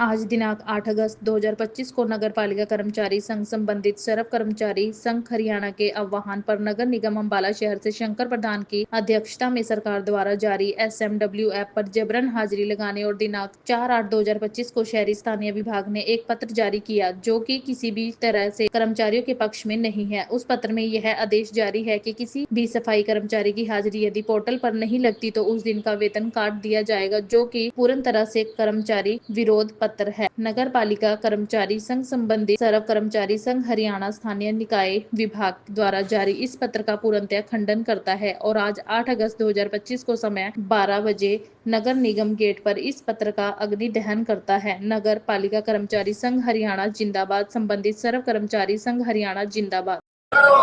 आज दिनांक 8 अगस्त 2025 को नगर पालिका कर्मचारी संघ संबंधित सर्व कर्मचारी संघ हरियाणा के आह्वान पर नगर निगम अम्बाला शहर से शंकर प्रधान की अध्यक्षता में सरकार द्वारा जारी SMW ऐप पर जबरन हाजिरी लगाने और दिनांक 4/8/2025 को शहरी स्थानीय विभाग ने एक पत्र जारी किया जो कि किसी भी तरह से कर्मचारियों के पक्ष में नहीं है। उस पत्र में यह आदेश जारी है कि किसी भी सफाई कर्मचारी की हाजिरी यदि पोर्टल पर नहीं लगती तो उस दिन का वेतन काट दिया जाएगा, जो कि पूर्ण तरह से कर्मचारी विरोध पत्र है। नगर पालिका कर्मचारी संघ संबंधित सर्व कर्मचारी संघ हरियाणा स्थानीय निकाय विभाग द्वारा जारी इस पत्र का पूर्णतः खंडन करता है और आज 8 अगस्त 2025 को समय 12 बजे नगर निगम गेट पर इस पत्र का अग्नि दहन करता है। नगर पालिका कर्मचारी संघ हरियाणा जिंदाबाद। संबंधित सर्व कर्मचारी संघ हरियाणा जिंदाबाद। बंद करो,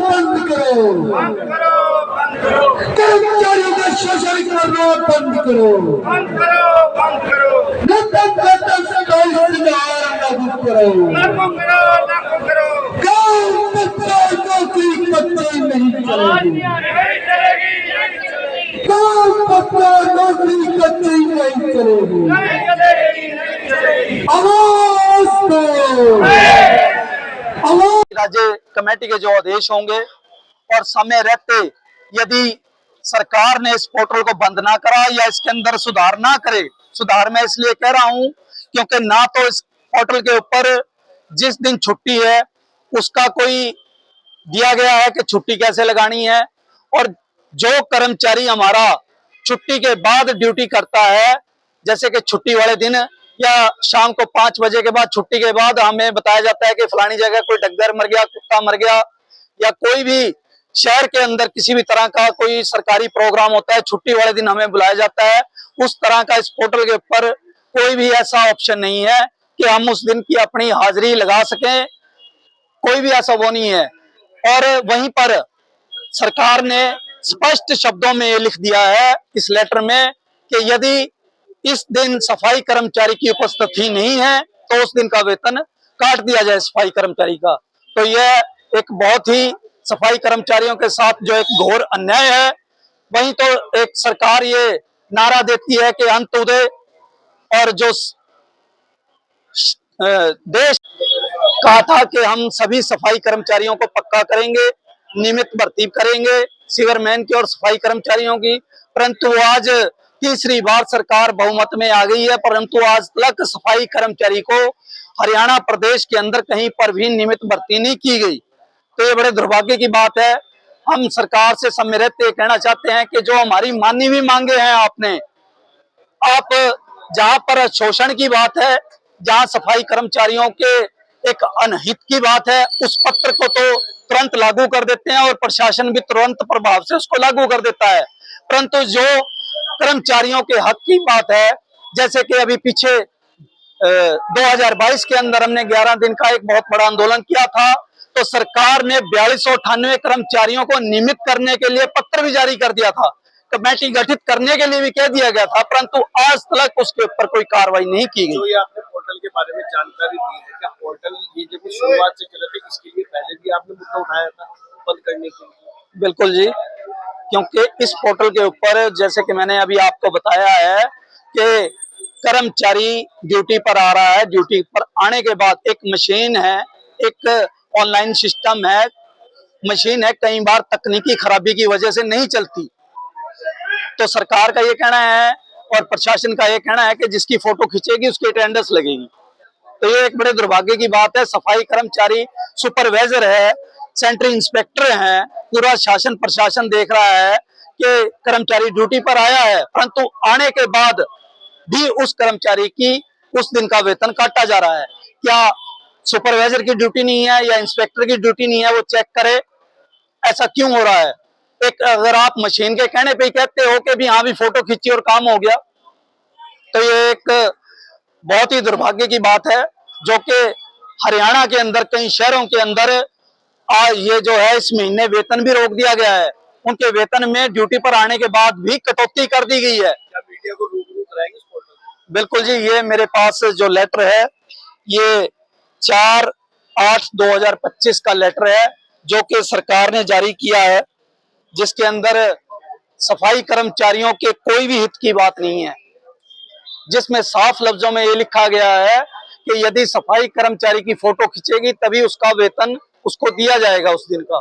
बंद करो, बंद करो, कर्मचारियों का शोषण करना बंद करो, बंद करो, बंद करो, लागू करो, लागू करो, लागू करो, गांव पत्ता नौकरी पत्ता नहीं चलेगी, गांव पत्ता नौकरी कतई नहीं चलेगी, आवाज दो। राज्य कमेटी के जो आदेश होंगे और समय रहते यदि सरकार ने इस पोर्टल को बंद ना करा या इसके अंदर सुधार ना करे, सुधार मैं इसलिए कह रहा हूं क्योंकि ना तो इस पोर्टल के ऊपर जिस दिन छुट्टी है उसका कोई दिया गया है कि छुट्टी कैसे लगानी है, और जो कर्मचारी हमारा छुट्टी के बाद ड्यूटी करता है, जैसे कि छुट्टी वाले दिन या शाम को 5 बजे के बाद छुट्टी के बाद हमें बताया जाता है कि फलानी जगह कोई डग्गर मर गया, कुत्ता मर गया, या कोई भी शहर के अंदर किसी भी तरह का कोई सरकारी प्रोग्राम होता है, छुट्टी वाले दिन हमें बुलाया जाता है। उस तरह का इस पोर्टल के ऊपर कोई भी ऐसा ऑप्शन नहीं है कि हम उस दिन की अपनी हाजिरी लगा सकें, कोई भी ऐसा वो नहीं है। और वहीं पर सरकार ने स्पष्ट शब्दों में ये लिख दिया है इस लेटर में कि यदि इस दिन सफाई कर्मचारी की उपस्थिति नहीं है तो उस दिन का वेतन काट दिया जाए सफाई कर्मचारी का। तो यह एक बहुत ही सफाई कर्मचारियों के साथ जो एक घोर अन्याय है। वहीं तो एक सरकार ये नारा देती है कि अंत्योदय और जो देश कहा था कि हम सभी सफाई कर्मचारियों को पक्का करेंगे, नियमित भर्ती करेंगे सीवरमैन की और सफाई कर्मचारियों की, परंतु आज तीसरी बार सरकार बहुमत में आ गई है, परंतु आज तक सफाई कर्मचारी को हरियाणा प्रदेश के अंदर कहीं पर भी नियमित भर्ती नहीं की गई। तो ये बड़े दुर्भाग्य की बात है। हम सरकार से समय रहते कहना चाहते हैं कि जो हमारी मानी हुई मांगे हैं आप जहां पर शोषण की बात है, जहां सफाई कर्मचारियों के एक अनहित की बात है, उस पत्र को तो तुरंत लागू कर देते हैं और प्रशासन भी तुरंत प्रभाव से उसको लागू कर देता है, परंतु जो कर्मचारियों के हक की बात है, जैसे कि अभी पीछे 2022 के अंदर हमने 11 दिन का एक बहुत बड़ा आंदोलन किया था, तो सरकार ने 4298 कर्मचारियों को नियमित करने के लिए पत्र भी जारी कर दिया था, कमेटी गठित करने के लिए भी कह दिया गया था, परंतु आज तक उसके ऊपर कोई कार्रवाई नहीं की गई। जो ये आपने पोर्टल के बारे में जानकारी दी है, क्या पोर्टल ये जब शुरुआत से चला था इसके लिए पहले भी आपने मुद्दा उठाया था बंद करने के लिए? बिल्कुल जी, क्योंकि इस पोर्टल के ऊपर जैसे कि मैंने अभी आपको बताया है कि कर्मचारी ड्यूटी पर आ रहा है, ड्यूटी पर आने के बाद एक मशीन है, एक ऑनलाइन सिस्टम है, मशीन है, कई बार तकनीकी खराबी की वजह से नहीं चलती। तो सरकार का ये कहना है और प्रशासन का ये कहना है कि जिसकी फोटो खींचेगी उसकी अटेंडेंस लगेगी। तो ये एक बड़े दुर्भाग्य की बात है। सफाई कर्मचारी सुपरवाइजर है, सेंट्रल इंस्पेक्टर है, पूरा शासन प्रशासन देख रहा है कि कर्मचारी ड्यूटी पर आया है, परंतु आने के बाद भी उस कर्मचारी की उस दिन का वेतन काटा जा रहा है। क्या सुपरवाइजर की ड्यूटी नहीं है या इंस्पेक्टर की ड्यूटी नहीं है वो चेक करे, ऐसा क्यों हो रहा है? एक अगर आप मशीन के कहने पे ही कहते हो कि भी हाँ भी फोटो खींची और काम हो गया, तो ये एक बहुत ही दुर्भाग्य की बात है, जो कि हरियाणा के अंदर कई शहरों के अंदर ये जो है इस महीने वेतन भी रोक दिया गया है, उनके वेतन में ड्यूटी पर आने के बाद भी कटौती कर दी गई है। क्या मीडिया को रूबरू कराएंगे इस पोर्टल? बिल्कुल जी, ये मेरे पास जो लेटर है ये 4/8/2025 का लेटर है जो कि सरकार ने जारी किया है, जिसके अंदर सफाई कर्मचारियों के कोई भी हित की बात नहीं है। जिसमें साफ लफ्जों में ये लिखा गया है कि यदि सफाई कर्मचारी की फोटो खींचेगी तभी उसका वेतन उसको दिया जाएगा उस दिन का।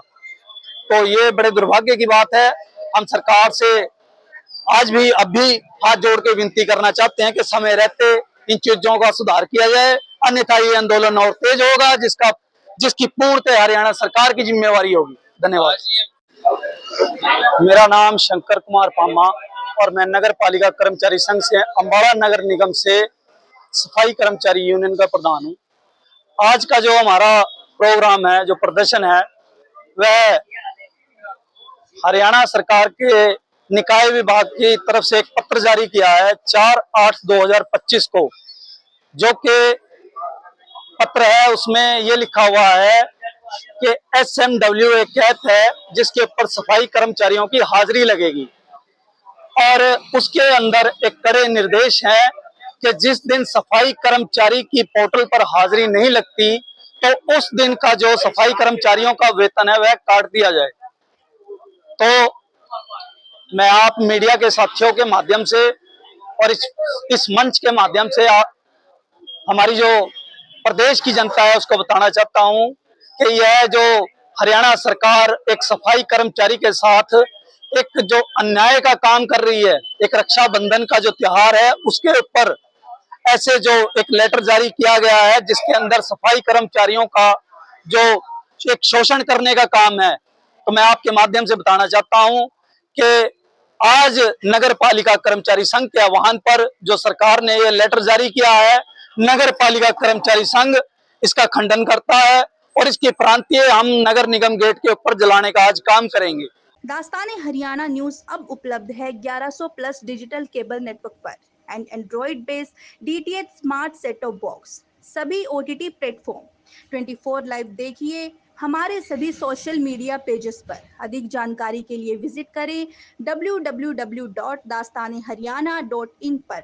तो ये बड़े दुर्भाग्य की बात है। हम सरकार से आज भी अब भी हाथ जोड़ के विनती करना चाहते हैं कि समय रहते इन चीजों का सुधार किया जाए, अन्यथा ये आंदोलन और तेज होगा जिसकी पूर्णतः हरियाणा सरकार की जिम्मेवारी होगी। धन्यवाद। मेरा नाम शंकर कुमार पामा और मैं नगर पालिका कर्मचारी संघ से अम्बाला नगर निगम से सफाई कर्मचारी यूनियन का प्रधान हूँ। आज का जो हमारा प्रोग्राम है, जो प्रदर्शन है, वह हरियाणा सरकार के निकाय विभाग की तरफ से एक पत्र जारी किया है 4/8/2025 को, जो कि पत्र है उसमें ये लिखा हुआ है कि SMW एक एक्ट है जिसके ऊपर सफाई कर्मचारियों की हाजिरी लगेगी और उसके अंदर एक कड़े निर्देश हैं कि जिस दिन सफाई कर्मचारी की पोर्टल पर हाजिरी नहीं लगती तो उस दिन का जो सफाई कर्मचारियों का वेतन है वह काट दिया जाए। तो मैं आप मीडिया के साथियों के माध्यम से और इस मंच के माध्यम से हमारी जो प्रदेश की जनता है उसको बताना चाहता हूं कि यह जो हरियाणा सरकार एक सफाई कर्मचारी के साथ एक जो अन्याय का काम कर रही है, एक रक्षाबंधन का जो त्योहार है उसके ऊपर ऐसे जो एक लेटर जारी किया गया है जिसके अंदर सफाई कर्मचारियों का जो एक शोषण करने का काम है, तो मैं आपके माध्यम से बताना चाहता हूं कि आज नगर पालिका कर्मचारी संघ के आह्वान पर जो सरकार ने ये लेटर जारी किया है, नगर पालिका कर्मचारी संघ इसका खंडन करता है और इसकी प्रांतीय हम नगर निगम गेट के ऊपर जलाने का आज काम करेंगे। दास्ताने हरियाणा न्यूज अब उपलब्ध है 1100 प्लस डिजिटल केबल नेटवर्क पर and Android based DTH smart set top box, सभी OTT प्लेटफॉर्म 24 लाइव देखिए हमारे सभी सोशल मीडिया पेजेस पर। अधिक जानकारी के लिए विजिट करें www.dastaneharyana.in पर।